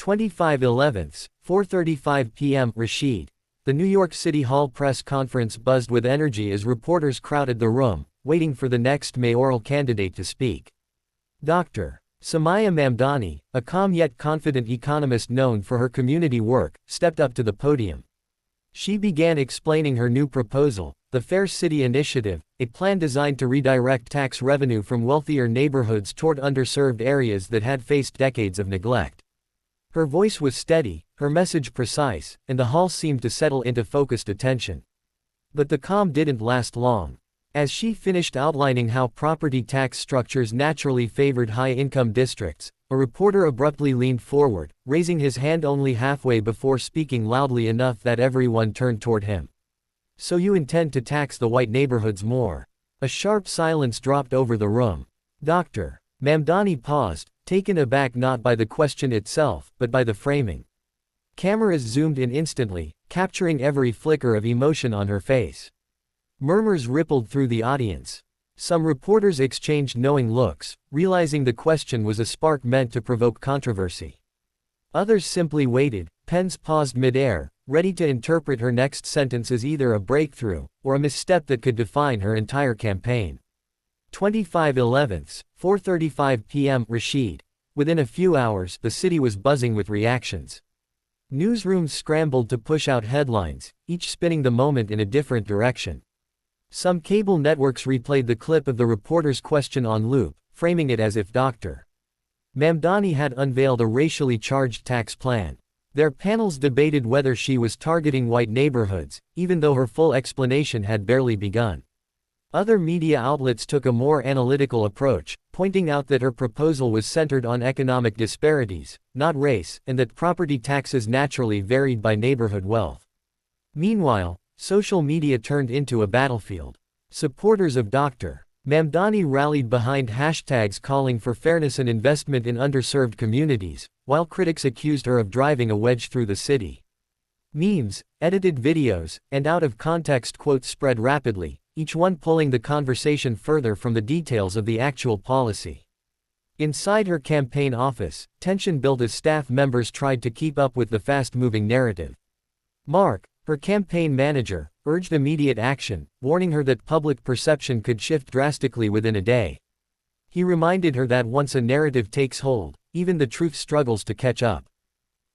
25/11, 4:35 p.m. Rashid. The New York City Hall press conference buzzed with energy as reporters crowded the room, waiting for the next mayoral candidate to speak. Dr. Samaya Mamdani, a calm yet confident economist known for her community work, stepped up to the podium. She began explaining her new proposal, the Fair City Initiative, a plan designed to redirect tax revenue from wealthier neighborhoods toward underserved areas that had faced decades of neglect. Her voice was steady, her message precise, and the hall seemed to settle into focused attention. But the calm didn't last long. As she finished outlining how property tax structures naturally favored high-income districts, a reporter abruptly leaned forward, raising his hand only halfway before speaking loudly enough that everyone turned toward him. "So you intend to tax the white neighborhoods more?" A sharp silence dropped over the room. Dr. Mamdani paused, taken aback not by the question itself, but by the framing. Cameras zoomed in instantly, capturing every flicker of emotion on her face. Murmurs rippled through the audience. Some reporters exchanged knowing looks, realizing the question was a spark meant to provoke controversy. Others simply waited, pens paused mid-air, ready to interpret her next sentence as either a breakthrough, or a misstep that could define her entire campaign. 25/11, 4:35 p.m. Rashid. Within a few hours, the city was buzzing with reactions. Newsrooms scrambled to push out headlines, each spinning the moment in a different direction. Some cable networks replayed the clip of the reporter's question on loop, framing it as if Dr. Mamdani had unveiled a racially charged tax plan. Their panels debated whether she was targeting white neighborhoods, even though her full explanation had barely begun. Other media outlets took a more analytical approach, pointing out that her proposal was centered on economic disparities, not race, and that property taxes naturally varied by neighborhood wealth. Meanwhile, social media turned into a battlefield. Supporters of Dr. Mamdani rallied behind hashtags calling for fairness and investment in underserved communities, while critics accused her of driving a wedge through the city. Memes, edited videos, and out-of-context quotes spread rapidly, each one pulling the conversation further from the details of the actual policy. Inside her campaign office, tension built as staff members tried to keep up with the fast-moving narrative. Mark, her campaign manager, urged immediate action, warning her that public perception could shift drastically within a day. He reminded her that once a narrative takes hold, even the truth struggles to catch up.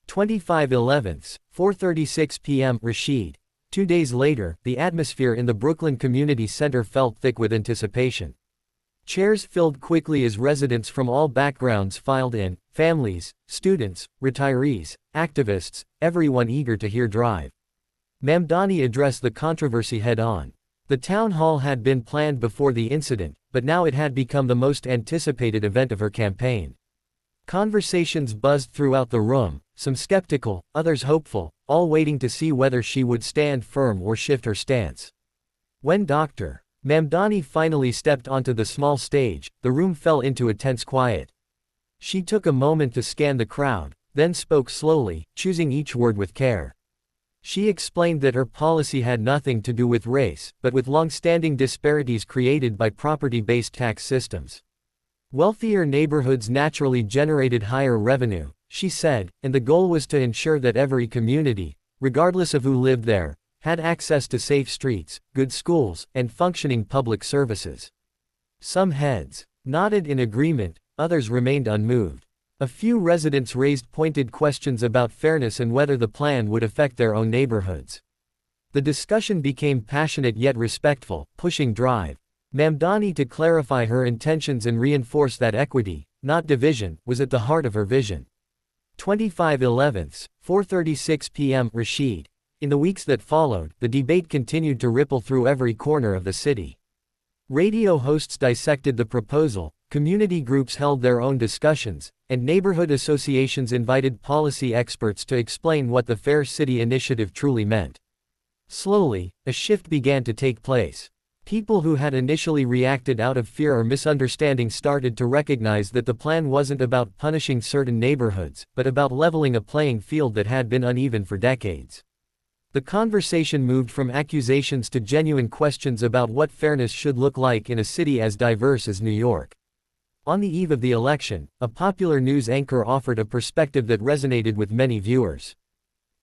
25/11, 4:36 p.m. Rashid. 2 days later, the atmosphere in the Brooklyn Community Center felt thick with anticipation. Chairs filled quickly as residents from all backgrounds filed in, families, students, retirees, activists, everyone eager to hear Drive. Mamdani addressed the controversy head-on. The town hall had been planned before the incident, but now it had become the most anticipated event of her campaign. Conversations buzzed throughout the room, some skeptical, others hopeful, all waiting to see whether she would stand firm or shift her stance. When Dr. Mamdani finally stepped onto the small stage, the room fell into a tense quiet. She took a moment to scan the crowd, then spoke slowly, choosing each word with care. She explained that her policy had nothing to do with race, but with long-standing disparities created by property-based tax systems. Wealthier neighborhoods naturally generated higher revenue, she said, and the goal was to ensure that every community, regardless of who lived there, had access to safe streets, good schools, and functioning public services. Some heads nodded in agreement, others remained unmoved. A few residents raised pointed questions about fairness and whether the plan would affect their own neighborhoods. The discussion became passionate yet respectful, pushing Drive Mamdani to clarify her intentions and reinforce that equity, not division, was at the heart of her vision. 25/11, 4:36 p.m. Rashid. In the weeks that followed, the debate continued to ripple through every corner of the city. Radio hosts dissected the proposal, community groups held their own discussions, and neighborhood associations invited policy experts to explain what the Fair City Initiative truly meant. Slowly, a shift began to take place. People who had initially reacted out of fear or misunderstanding started to recognize that the plan wasn't about punishing certain neighborhoods, but about leveling a playing field that had been uneven for decades. The conversation moved from accusations to genuine questions about what fairness should look like in a city as diverse as New York. On the eve of the election, a popular news anchor offered a perspective that resonated with many viewers.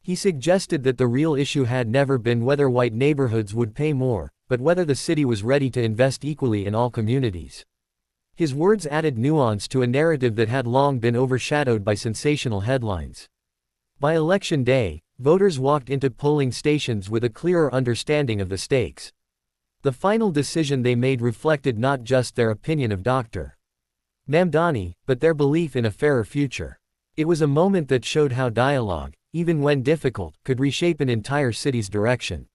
He suggested that the real issue had never been whether white neighborhoods would pay more, but whether the city was ready to invest equally in all communities. His words added nuance to a narrative that had long been overshadowed by sensational headlines. By election day, voters walked into polling stations with a clearer understanding of the stakes. The final decision they made reflected not just their opinion of Dr. Mamdani, but their belief in a fairer future. It was a moment that showed how dialogue, even when difficult, could reshape an entire city's direction.